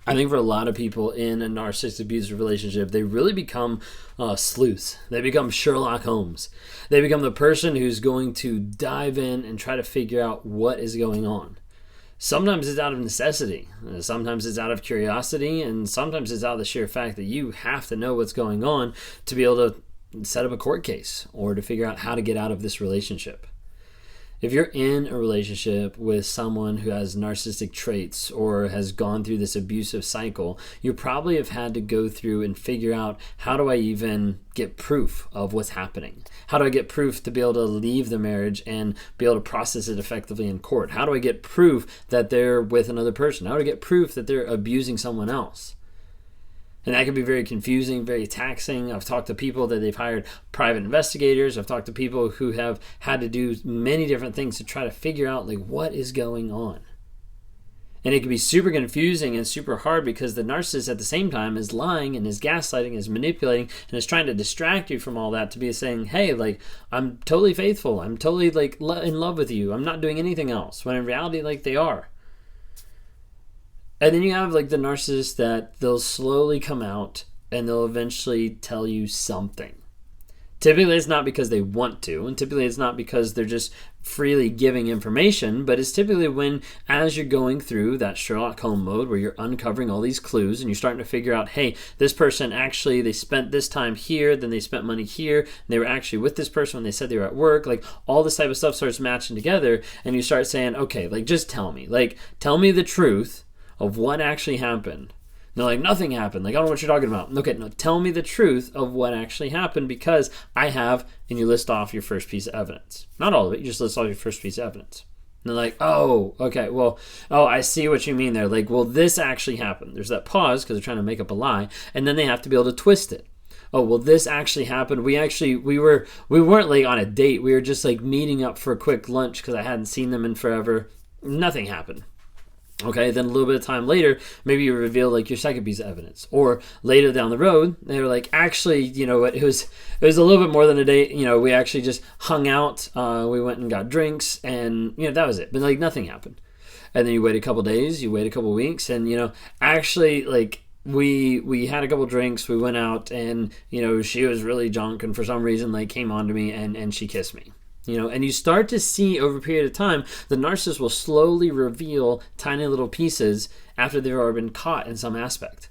I think for a lot of people in a narcissistic abusive relationship, they really become sleuths. They become Sherlock Holmes. They become the person who's going to dive in and try to figure out what is going on. Sometimes it's out of necessity. Sometimes it's out of curiosity. And sometimes it's out of the sheer fact that you have to know what's going on to be able to set up a court case or to figure out how to get out of this relationship. If you're in a relationship with someone who has narcissistic traits or has gone through this abusive cycle, you probably have had to go through and figure out, how do I even get proof of what's happening? How do I get proof to be able to leave the marriage and be able to process it effectively in court? How do I get proof that they're with another person? How do I get proof that they're abusing someone else? And that can be very confusing, very taxing. I've talked to people that they've hired private investigators. I've talked to people who have had to do many different things to try to figure out what is going on. And it can be super confusing and super hard because the narcissist at the same time is lying and is gaslighting, is manipulating, and is trying to distract you from all that to be saying, hey, I'm totally faithful. I'm totally in love with you. I'm not doing anything else. When in reality, they are. And then you have the narcissist that they'll slowly come out and they'll eventually tell you something. Typically it's not because they want to, and typically it's not because they're just freely giving information, but it's typically when, as you're going through that Sherlock Holmes mode where you're uncovering all these clues and you're starting to figure out, hey, this person actually, they spent this time here, then they spent money here, and they were actually with this person when they said they were at work, all this type of stuff starts matching together, and you start saying, okay, just tell me the truth of what actually happened. And they're nothing happened. I don't know what you're talking about. Okay, no, tell me the truth of what actually happened because I have, and you list off your first piece of evidence. Not all of it, you just list off your first piece of evidence. And they're oh, okay, I see what you mean there. This actually happened. There's that pause because they're trying to make up a lie, and then they have to be able to twist it. This actually happened. We weren't on a date. We were just meeting up for a quick lunch because I hadn't seen them in forever. Nothing happened. Okay, then a little bit of time later, maybe you reveal your second piece of evidence. Or later down the road, they were actually, you know what, it was a little bit more than a date. We actually just hung out. We went and got drinks and, that was it. But nothing happened. And then you wait a couple days, you wait a couple weeks, and, actually we had a couple drinks, we went out and, she was really drunk and for some reason came on to me and she kissed me. And you start to see over a period of time, the narcissist will slowly reveal tiny little pieces after they've already been caught in some aspect.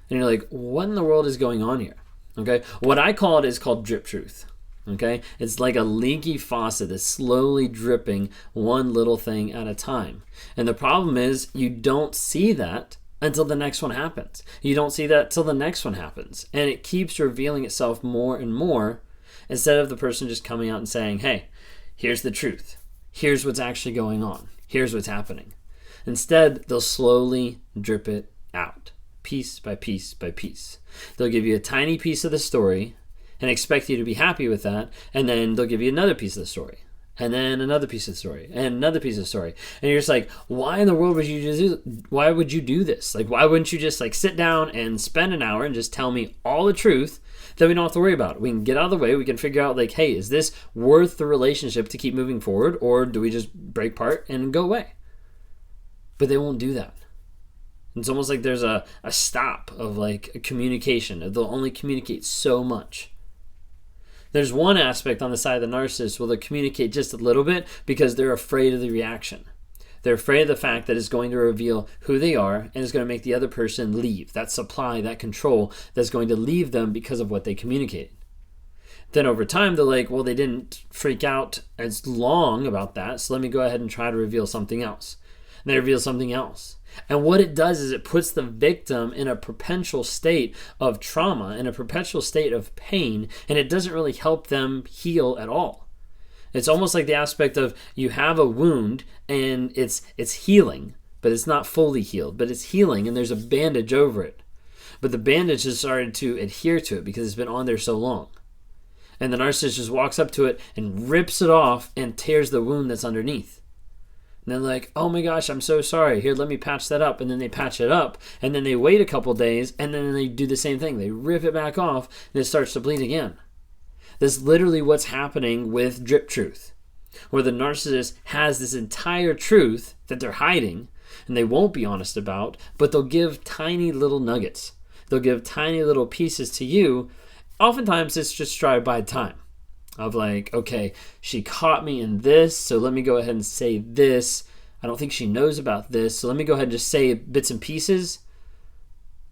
And you're what in the world is going on here? Okay. What I call it is called drip truth. Okay. It's like a leaky faucet that's slowly dripping one little thing at a time. And the problem is you don't see that until the next one happens. You don't see that till the next one happens. And it keeps revealing itself more and more, instead of the person just coming out and saying, hey, here's the truth. Here's what's actually going on. Here's what's happening. Instead, they'll slowly drip it out, piece by piece by piece. They'll give you a tiny piece of the story and expect you to be happy with that, and then they'll give you another piece of the story, and then another piece of the story, and another piece of the story. And you're just why in the world would you why would you do this? Why wouldn't you just sit down and spend an hour and just tell me all the truth? Then we don't have to worry about it. We can get out of the way. We can figure out hey, is this worth the relationship to keep moving forward, or do we just break apart and go away? But they won't do that. It's almost there's a stop of communication. They'll only communicate so much. There's one aspect on the side of the narcissist where they'll communicate just a little bit because they're afraid of the reaction. They're afraid of the fact that it's going to reveal who they are and it's going to make the other person leave. That supply, that control that's going to leave them because of what they communicated. Then over time, they're they didn't freak out as long about that, so let me go ahead and try to reveal something else. And they reveal something else. And what it does is it puts the victim in a perpetual state of trauma, in a perpetual state of pain, and it doesn't really help them heal at all. It's almost like the aspect of you have a wound and it's healing, but it's not fully healed, but it's healing and there's a bandage over it. But the bandage has started to adhere to it because it's been on there so long. And the narcissist just walks up to it and rips it off and tears the wound that's underneath. And they're oh my gosh, I'm so sorry. Here, let me patch that up. And then they patch it up. And then they wait a couple days and then they do the same thing. They rip it back off and it starts to bleed again. That's literally what's happening with drip truth, where the narcissist has this entire truth that they're hiding, and they won't be honest about, but they'll give tiny little nuggets. They'll give tiny little pieces to you. Oftentimes it's just drive-by time of like, okay, she caught me in this, so let me go ahead and say this. I don't think she knows about this, so let me go ahead and just say bits and pieces,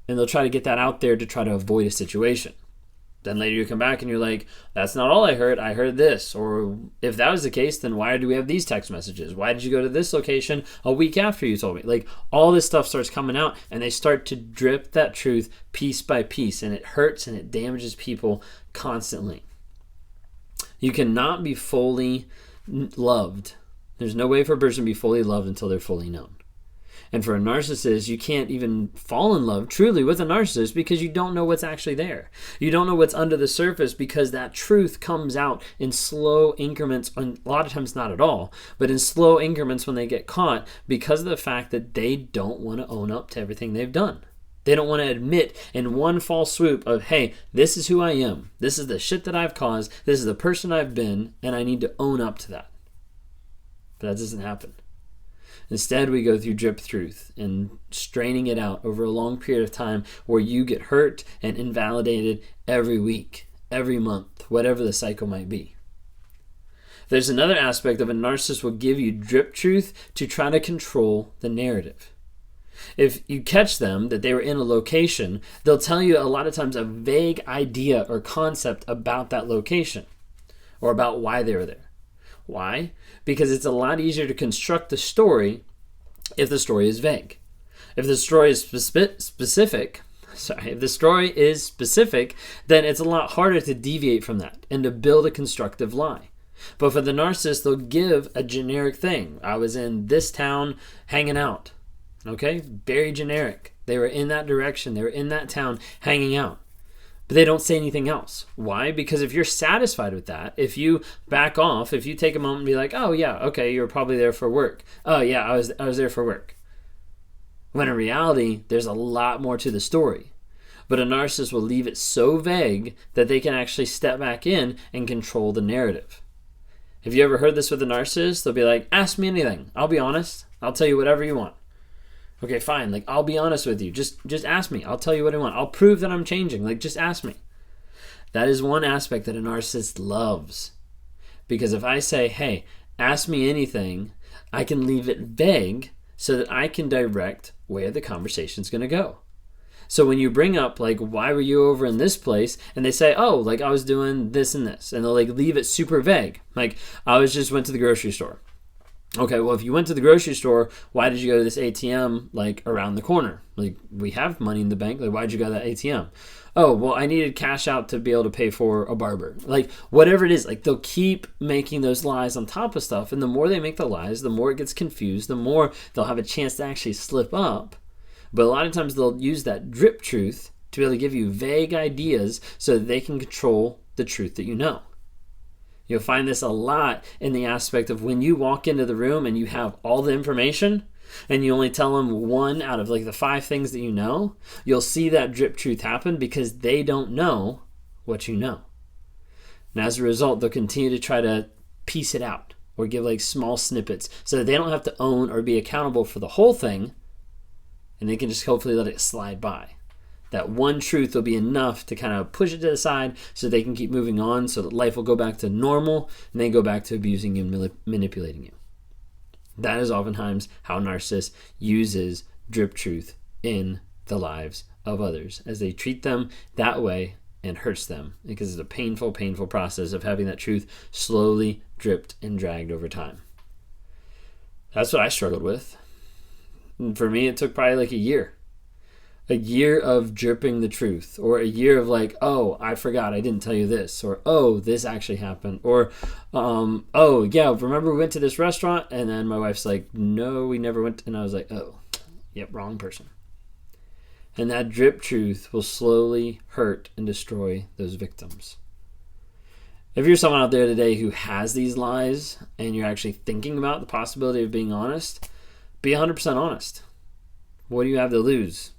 and they'll try to get that out there to try to avoid a situation. Then later you come back and you're like, that's not all I heard this. Or if that was the case, then why do we have these text messages? Why did you go to this location a week after you told me? Like, all this stuff starts coming out, and they start to drip that truth piece by piece, and it hurts and it damages people constantly. You cannot be fully loved. There's no way for a person to be fully loved until they're fully known. And for a narcissist, you can't even fall in love truly with a narcissist because you don't know what's actually there. You don't know what's under the surface because that truth comes out in slow increments, and a lot of times not at all, but in slow increments when they get caught because of the fact that they don't want to own up to everything they've done. They don't want to admit in one fall swoop of, hey, this is who I am. This is the shit that I've caused. This is the person I've been, and I need to own up to that. But that doesn't happen. Instead, we go through drip truth and straining it out over a long period of time where you get hurt and invalidated every week, every month, whatever the cycle might be. There's another aspect of a narcissist will give you drip truth to try to control the narrative. If you catch them that they were in a location, they'll tell you a lot of times a vague idea or concept about that location or about why they were there. Why? Because it's a lot easier to construct the story if the story is vague. If the story is specific, then it's a lot harder to deviate from that and to build a constructive lie. But for the narcissist, they'll give a generic thing. I was in this town hanging out. Okay? Very generic. They were in that direction. They were in that town hanging out. But they don't say anything else. Why? Because if you're satisfied with that, if you back off, if you take a moment and be like, oh yeah, okay, you were probably there for work. Oh yeah, I was there for work. When in reality, there's a lot more to the story. But a narcissist will leave it so vague that they can actually step back in and control the narrative. Have you ever heard this with a narcissist? They'll be like, ask me anything. I'll be honest. I'll tell you whatever you want. Okay, fine. Like, I'll be honest with you. Just ask me. I'll tell you what I want. I'll prove that I'm changing. Like, just ask me. That is one aspect that a narcissist loves. Because if I say, hey, ask me anything, I can leave it vague so that I can direct where the conversation's going to go. So when you bring up, like, why were you over in this place? And they say, oh, like, I was doing this and this. And they'll, like, leave it super vague. Like, went to the grocery store. Okay, well, if you went to the grocery store, why did you go to this ATM, like, around the corner? Like, we have money in the bank. Like, why did you go to that ATM? Oh, well, I needed cash out to be able to pay for a barber. Like, whatever it is, like, they'll keep making those lies on top of stuff. And the more they make the lies, the more it gets confused, the more they'll have a chance to actually slip up. But a lot of times they'll use that drip truth to be able to give you vague ideas so that they can control the truth that you know. You'll find this a lot in the aspect of when you walk into the room and you have all the information and you only tell them one out of like the 5 things that you know, you'll see that drip truth happen because they don't know what you know. And as a result, they'll continue to try to piece it out or give like small snippets so that they don't have to own or be accountable for the whole thing, and they can just hopefully let it slide by. That one truth will be enough to kind of push it to the side so they can keep moving on so that life will go back to normal and they go back to abusing you and manipulating you. That is oftentimes how narcissists uses drip truth in the lives of others as they treat them that way and hurts them because it's a painful, painful process of having that truth slowly dripped and dragged over time. That's what I struggled with. And for me, it took probably like a year of dripping the truth, or a year of like, oh, I forgot, I didn't tell you this, or oh, this actually happened, or oh yeah, remember we went to this restaurant? And then my wife's like, no, we never went. And I was like, oh, yep, wrong person. And that drip truth will slowly hurt and destroy those victims. If you're someone out there today who has these lies and you're actually thinking about the possibility of being honest, be 100% honest. What do you have to lose?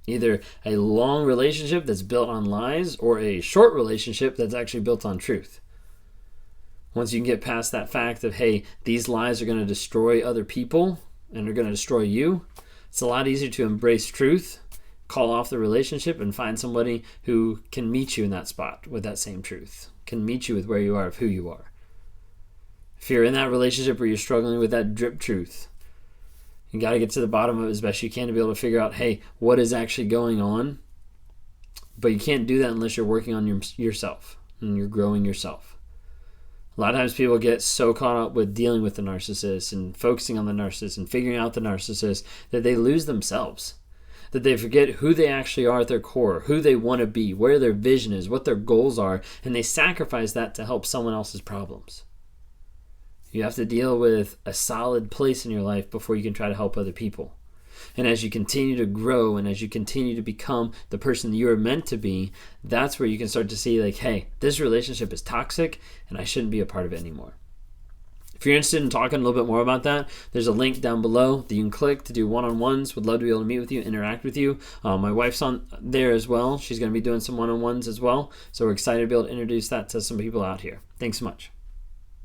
Either a long relationship that's built on lies or a short relationship that's actually built on truth. Once you can get past that fact of, hey, these lies are going to destroy other people and they're going to destroy you, It's a lot easier to embrace truth, call off the relationship, and find somebody who can meet you in that spot with that same truth, can meet you with where you are, of who you are. If you're in that relationship where you're struggling with that drip truth, you got to get to the bottom of it as best you can to be able to figure out, hey, what is actually going on? But you can't do that unless you're working on yourself and you're growing yourself. A lot of times people get so caught up with dealing with the narcissist and focusing on the narcissist and figuring out the narcissist that they lose themselves, that they forget who they actually are at their core, who they want to be, where their vision is, what their goals are, and they sacrifice that to help someone else's problems. You have to deal with a solid place in your life before you can try to help other people. And as you continue to grow and as you continue to become the person that you are meant to be, that's where you can start to see, like, hey, this relationship is toxic and I shouldn't be a part of it anymore. If you're interested in talking a little bit more about that, there's a link down below that you can click to do one-on-ones. Would love to be able to meet with you, interact with you. My wife's on there as well. She's going to be doing some one-on-ones as well. So we're excited to be able to introduce that to some people out here. Thanks so much.